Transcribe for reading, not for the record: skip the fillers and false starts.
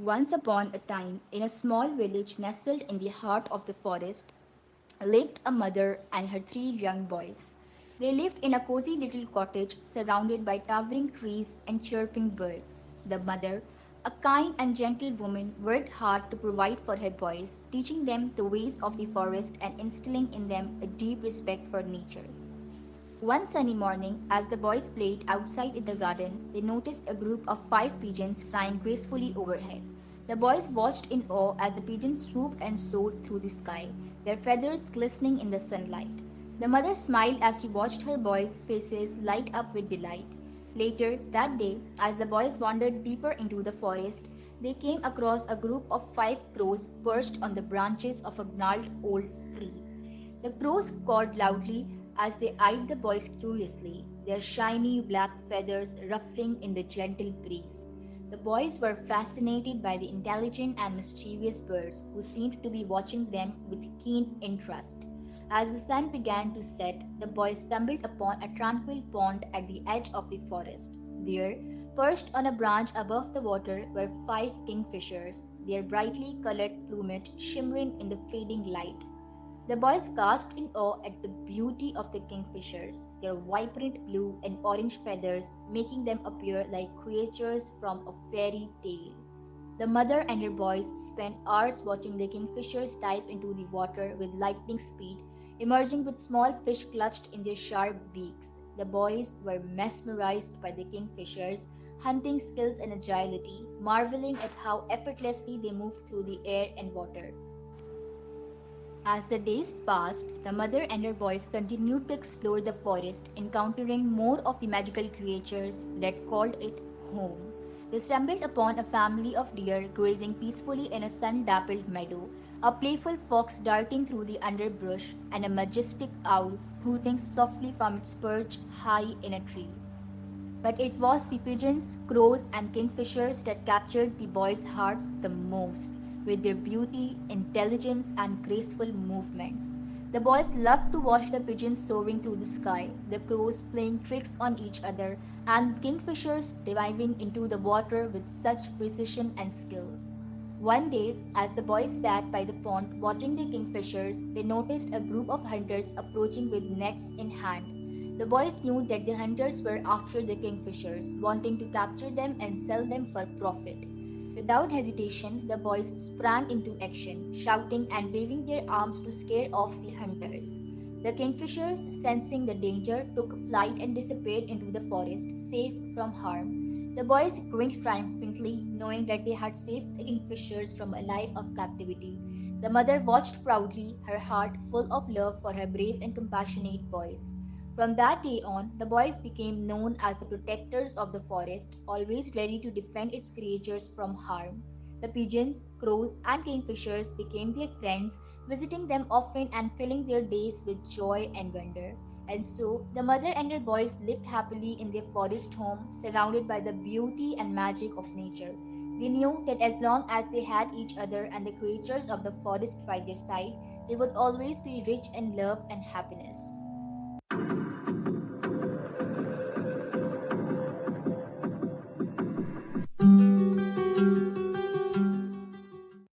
Once upon a time, in a small village nestled in the heart of the forest, lived a mother and her three young boys. They lived in a cozy little cottage surrounded by towering trees and chirping birds. The mother, a kind and gentle woman, worked hard to provide for her boys, teaching them the ways of the forest and instilling in them a deep respect for nature. One sunny morning, as the boys played outside in the garden, they noticed a group of 5 pigeons flying gracefully overhead. The boys watched in awe as the pigeons swooped and soared through the sky, their feathers glistening in the sunlight. The mother smiled as she watched her boys' faces light up with delight. Later that day, as the boys wandered deeper into the forest, they came across a group of 5 crows perched on the branches of a gnarled old tree. The crows cawed loudly as they eyed the boys curiously, their shiny black feathers ruffling in the gentle breeze. The boys were fascinated by the intelligent and mischievous birds who seemed to be watching them with keen interest. As the sun began to set, the boys stumbled upon a tranquil pond at the edge of the forest. There, perched on a branch above the water, were 5 kingfishers, their brightly colored plumage shimmering in the fading light. The boys gasped in awe at the beauty of the kingfishers, their vibrant blue and orange feathers making them appear like creatures from a fairy tale. The mother and her boys spent hours watching the kingfishers dive into the water with lightning speed, emerging with small fish clutched in their sharp beaks. The boys were mesmerized by the kingfishers' hunting skills and agility, marveling at how effortlessly they moved through the air and water. As the days passed, the mother and her boys continued to explore the forest, encountering more of the magical creatures that called it home. They stumbled upon a family of deer grazing peacefully in a sun-dappled meadow, a playful fox darting through the underbrush, and a majestic owl hooting softly from its perch high in a tree. But it was the pigeons, crows, and kingfishers that captured the boys' hearts the most, with their beauty, intelligence, and graceful movements. The boys loved to watch the pigeons soaring through the sky, the crows playing tricks on each other, and kingfishers diving into the water with such precision and skill. One day, as the boys sat by the pond watching the kingfishers, they noticed a group of hunters approaching with nets in hand. The boys knew that the hunters were after the kingfishers, wanting to capture them and sell them for profit. Without hesitation, the boys sprang into action, shouting and waving their arms to scare off the hunters. The kingfishers, sensing the danger, took flight and disappeared into the forest, safe from harm. The boys grinned triumphantly, knowing that they had saved the kingfishers from a life of captivity. The mother watched proudly, her heart full of love for her brave and compassionate boys. From that day on, the boys became known as the protectors of the forest, always ready to defend its creatures from harm. The pigeons, crows, and kingfishers became their friends, visiting them often and filling their days with joy and wonder. And so, the mother and her boys lived happily in their forest home, surrounded by the beauty and magic of nature. They knew that as long as they had each other and the creatures of the forest by their side, they would always be rich in love and happiness.